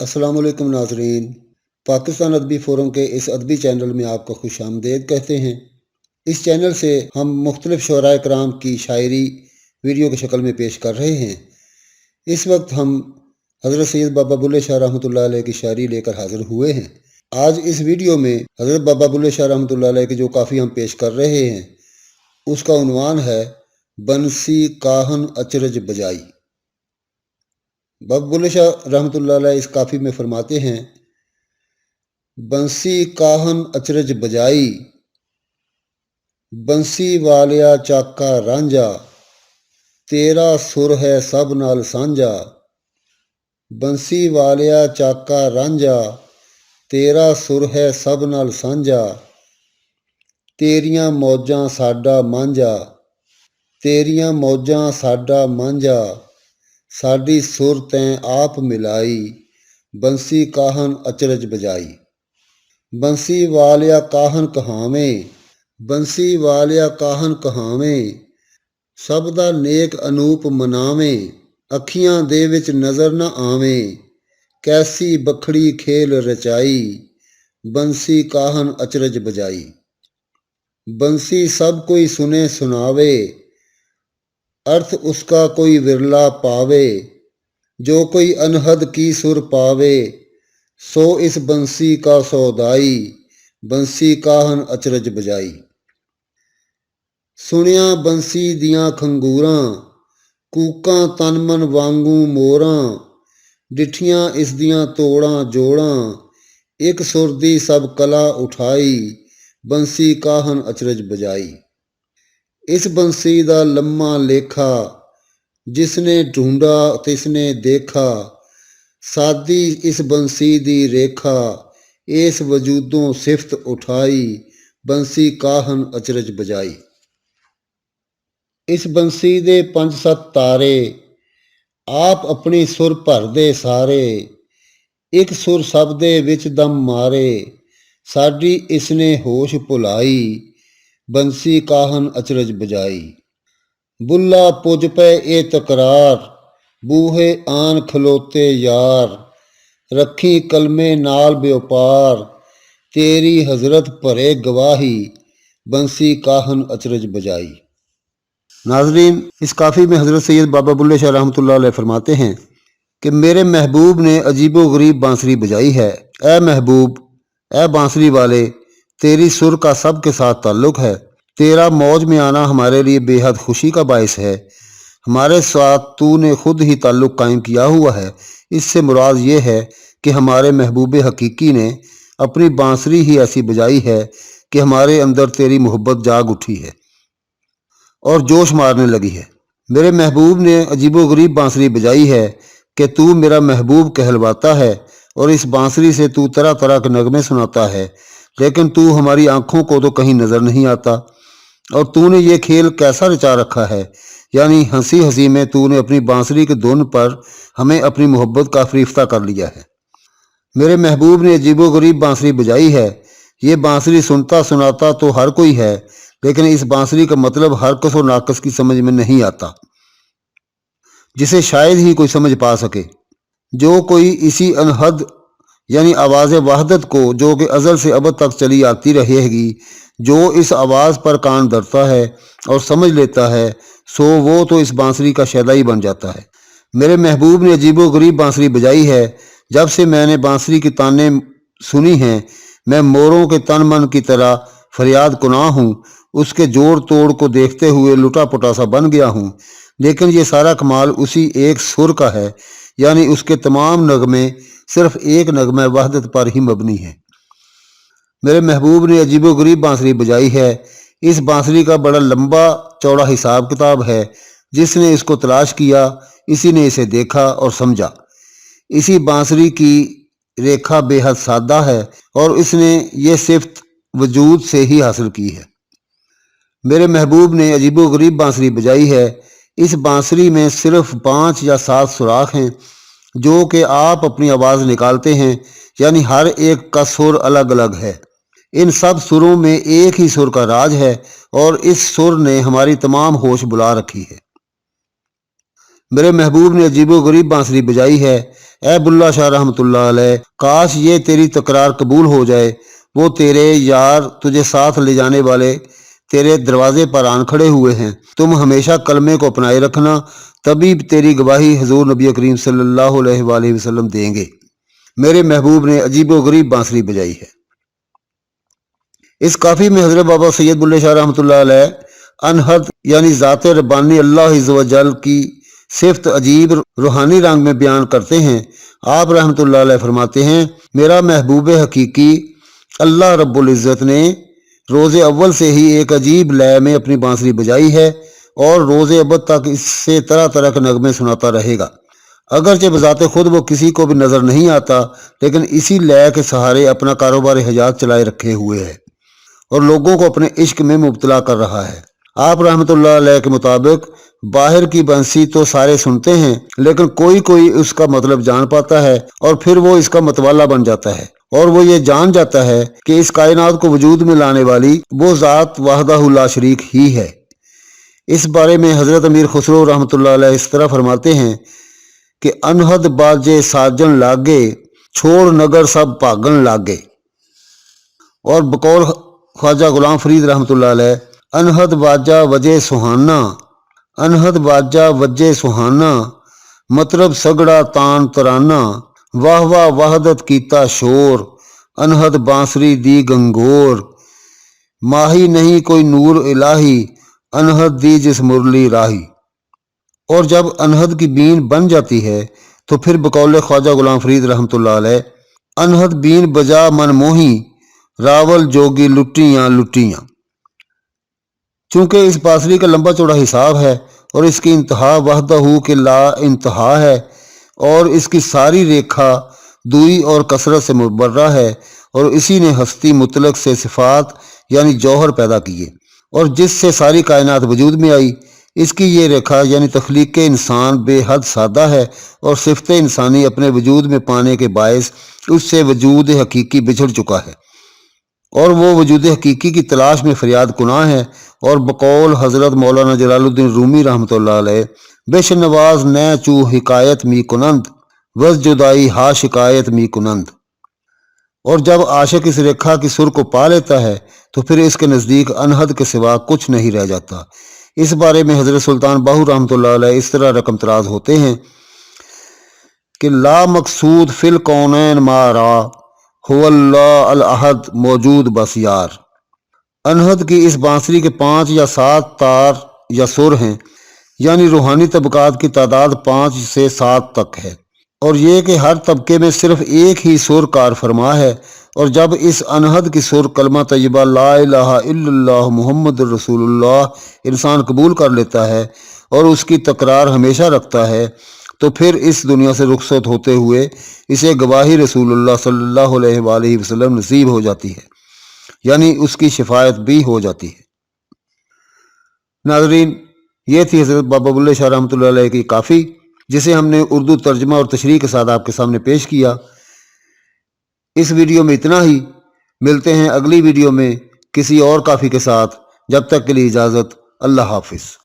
अस्सलाम वालेकुम नाजरीन। पाकिस्तान अदबी फ़ोरम के इस अदबी चैनल में आपको खुश आमदेद कहते हैं। इस चैनल से हम मुख्तलिफ शुअराए कराम की शायरी वीडियो की शक्ल में पेश कर रहे हैं। इस वक्त हम हज़रत सैयद बाबा बुल्ले शाह रहमतुल्लाह अलैह की शायरी लेकर हाज़िर हुए हैं। आज इस वीडियो में हज़रत बाबा बुल्ले शाह रहमतुल्लाह अलैह की जो काफ़ी हम पेश कर रहे हैं उसका उन्वान है बंसी काहन अचरज बजाई। बाबा बुल्ले शाह रहमतुल्लाह अलैह इस काफ़ी में फरमाते हैं, बंसी काहन अचरज बजाई, बंसी वालिया चाका रांझा, तेरा सुर है सब नाल सांझा। बंसी वालिया चाका रांझा, तेरा सुर है सब नाल सांझा। तेरियां मौजां साडा मांझा, तेरियां मौजां साडा मांझा। साडी सुर तैं आप मिलाई, बंसी काहन अचरज बजाई। बंसी वालिया काहन कहावें, बंसी वालिया काहन कहावें, सब दा नेक अनूप मनावें। अखियां दे विच नज़र न आवें, कैसी बखड़ी खेल रचाई, बंसी काहन अचरज बजाई। बंसी सब कोई सुने सुनावे, अर्थ उसका कोई विरला पावे। जो कोई अनहद की सुर पावे, सो इस बंसी का सौदाई, बंसी काहन अचरज बजाई। सुनिया बंसी दियां खंगूरां, कूकां तन मन वांगू मोरां। डिठियां इस दियां तोड़ां जोड़ां, एक सुर दी सब कला उठाई, बंसी काहन अचरज बजाई। इस बंसी दा लम्मा लेखा, जिसने ढूंढा तिसने देखा। सादी इस बंसी दी रेखा, इस वजूदों सिफत उठाई, बंसी काहन अचरज बजाई। इस बंसी दे 5-7 तारे, आप अपनी सुर भर दे सारे। एक सुर सब दे विच दम मारे, साडी इसने होश भुलाई, बंसी काहन अचरज बजाई। बुल्ला पुज पे ए तकरार, बूहे आन खलोते यार। रखी कलमे नाल व्यापार, तेरी हजरत भरे गवाही, बंसी काहन अचरज बजाई। नाजरीन, इस काफ़ी में हज़रत सैयद बाबा बुल्ले शाह रहमतुल्लाह अलैह फरमाते हैं कि मेरे महबूब ने अजीबो गरीब बांसुरी बजाई है। ए महबूब, ए बांसुरी वाले, तेरी सुर का सब के साथ ताल्लुक़ है। तेरा मौज में आना हमारे लिए बेहद खुशी का बायस है। हमारे साथ तूने खुद ही ताल्लुक़ कायम किया हुआ है। इससे मुराद ये है कि हमारे महबूब हकीकी ने अपनी बांसुरी ही ऐसी बजाई है कि हमारे अंदर तेरी मोहब्बत जाग उठी है और जोश मारने लगी है। मेरे महबूब ने अजीबो गरीब बांसुरी बजाई है कि तू मेरा महबूब कहलवाता है और इस बांसुरी से तू तरह तरह के नगमे सुनाता है, लेकिन तू हमारी आंखों को तो कहीं नज़र नहीं आता। और तूने ये खेल कैसा रचा रखा है, यानी हंसी हंसी में तूने अपनी बांसुरी के धुन पर हमें अपनी मोहब्बत का फरिश्ता कर लिया है। मेरे महबूब ने अजीबो गरीब बांसुरी बजाई है। ये बांसुरी सुनता सुनाता तो हर कोई है, लेकिन इस बांसुरी का मतलब हर कस और नाकस की समझ में नहीं आता, जिसे शायद ही कोई समझ पा सके। जो कोई इसी अनहद यानी आवाज़ वहदत को, जो कि अज़ल से अब तक चली आती रहेगी, जो इस आवाज़ पर कान धरता है और समझ लेता है, सो वो तो इस बांसुरी का शैदा ही बन जाता है। मेरे महबूब ने अजीबो गरीब बांसुरी बजाई है। जब से मैंने बांसुरी की ताने सुनी हैं, मैं मोरों के तन मन की तरह फरियाद कुनाह हूँ। उसके जोड़ तोड़ को देखते हुए लुटा पुटा सा बन गया हूँ। लेकिन ये सारा कमाल उसी एक सुर का है, यानी उसके तमाम नगमे सिर्फ एक नगमा वहदत पर ही मबनी है। मेरे महबूब ने अजीबो गरीब बांसुरी बजाई है। इस बांसुरी का बड़ा लंबा चौड़ा हिसाब किताब है। जिसने इसको तलाश किया, इसी ने इसे देखा और समझा। इसी बांसुरी की रेखा बेहद सादा है और इसने ये सिफ्त वजूद से ही हासिल की है। मेरे महबूब ने अजीबो गरीब बांसुरी बजाई है। इस बांसुरी में सिर्फ 5 या 7 सुराख हैं, जो कि आप अपनी आवाज़ निकालते हैं, यानी हर एक का सुर अलग अलग है। इन सब सुरों में एक ही सुर का राज है और इस सुर ने हमारी तमाम होश बुला रखी है। میرے محبوب نے عجیب و غریب بانسری بجائی ہے۔ اے بلّہ شاہ رحمۃ اللہ علیہ، کاش یہ تیری تکرار قبول ہو جائے۔ وہ تیرے یار تجھے ساتھ لے جانے والے تیرے دروازے پر آن کھڑے ہوئے ہیں۔ تم ہمیشہ کلمے کو اپنائے رکھنا، تبھی تیری گواہی حضور نبی کریم صلی اللہ علیہ وآلہ وسلم دیں گے۔ میرے محبوب نے عجیب و غریب بانسری بجائی ہے۔ اس کافی میں حضرت بابا سید بلّہ شاہ رحمۃ اللہ علیہ انہد یعنی ذات ربانی اللہ عز و جل کی صفت عجیب روحانی رنگ میں بیان کرتے ہیں۔ آپ رحمۃ اللہ علیہ فرماتے ہیں، میرا محبوب حقیقی اللہ رب العزت نے روز اول سے ہی ایک عجیب لے میں اپنی بانسری بجائی ہے اور روز ابد تک اس سے طرح طرح کے نغمے سناتا رہے گا۔ اگرچہ بذات خود وہ کسی کو بھی نظر نہیں آتا، لیکن اسی لے کے سہارے اپنا کاروبار حیات چلائے رکھے ہوئے ہے اور لوگوں کو اپنے عشق میں مبتلا کر رہا ہے۔ آپ رحمۃ اللہ علیہ کے مطابق باہر کی بنسی تو سارے سنتے ہیں، لیکن کوئی اس کا مطلب جان پاتا ہے اور پھر وہ اس کا متوالا بن جاتا ہے، اور وہ یہ جان جاتا ہے کہ اس کائنات کو وجود میں لانے والی وہ ذات وحدہ لا شریک ہی ہے۔ اس بارے میں حضرت امیر خسرو رحمۃ اللہ علیہ اس طرح فرماتے ہیں کہ انہد باجے ساجن لاگے، چھوڑ نگر سب پاگن لاگے۔ اور بقول خواجہ غلام فرید رحمۃ اللہ علیہ، انہد باجہ وجہ سہانا، انہد باجہ وجہ سہانا، مطرب سگڑا تان ترانا، واہ واہ وحدت کیتا شور، انہد بانسری دی گنگور، ماہی نہیں کوئی نور الہی، انہد دی جس مرلی راہی۔ اور جب انہد کی بین بن جاتی ہے تو پھر بقول خواجہ غلام فرید رحمۃ اللہ علیہ، انہد بین بجا من موہی، راول جوگی لٹیاں لٹیاں۔ چونکہ اس بانسری کا لمبا چوڑا حساب ہے اور اس کی انتہا وحدہ کے لا انتہا ہے، اور اس کی ساری ریکھا دوئی اور کثرت سے مبرہ ہے، اور اسی نے ہستی مطلق سے صفات یعنی جوہر پیدا کیے، اور جس سے ساری کائنات وجود میں آئی۔ اس کی یہ ریکھا یعنی تخلیق انسان بے حد سادہ ہے، اور صفت انسانی اپنے وجود میں پانے کے باعث اس سے وجود حقیقی بچھڑ چکا ہے، اور وہ وجود حقیقی کی تلاش میں فریاد کناں ہے۔ اور بقول حضرت مولانا جلال الدین رومی رحمۃ اللہ علیہ، بش نواز نہ چو حکایت می کنند، وز جدائی ہا شکایت می کنند۔ اور جب عاشق اس ریکھا کی سر کو پا لیتا ہے تو پھر اس کے نزدیک انہد کے سوا کچھ نہیں رہ جاتا۔ اس بارے میں حضرت سلطان باہو رحمۃ اللہ علیہ اس طرح رقم تراز ہوتے ہیں کہ لا مقصود فی الکونین ما را، هو اللہ الاحد موجود بس یار۔ انہد کی اس بانسری کے 5 یا 7 تار یا سر ہیں، یعنی روحانی طبقات کی تعداد 5 سے 7 تک ہے، اور یہ کہ ہر طبقے میں صرف ایک ہی سر کار فرما ہے۔ اور جب اس انہد کی سر کلمہ طیبہ لا الہ الا اللہ محمد الرسول اللہ انسان قبول کر لیتا ہے اور اس کی تکرار ہمیشہ رکھتا ہے، تو پھر اس دنیا سے رخصت ہوتے ہوئے اسے گواہی رسول اللہ صلی اللہ علیہ وآلہ وسلم نصیب ہو جاتی ہے، یعنی اس کی شفاعت بھی ہو جاتی ہے۔ ناظرین، یہ تھی حضرت بابا بلّہ شاہ رحمۃ اللہ علیہ کی کافی، جسے ہم نے اردو ترجمہ اور تشریح کے ساتھ آپ کے سامنے پیش کیا۔ اس ویڈیو میں اتنا ہی، ملتے ہیں اگلی ویڈیو میں کسی اور کافی کے ساتھ۔ جب تک کے لیے اجازت، اللہ حافظ۔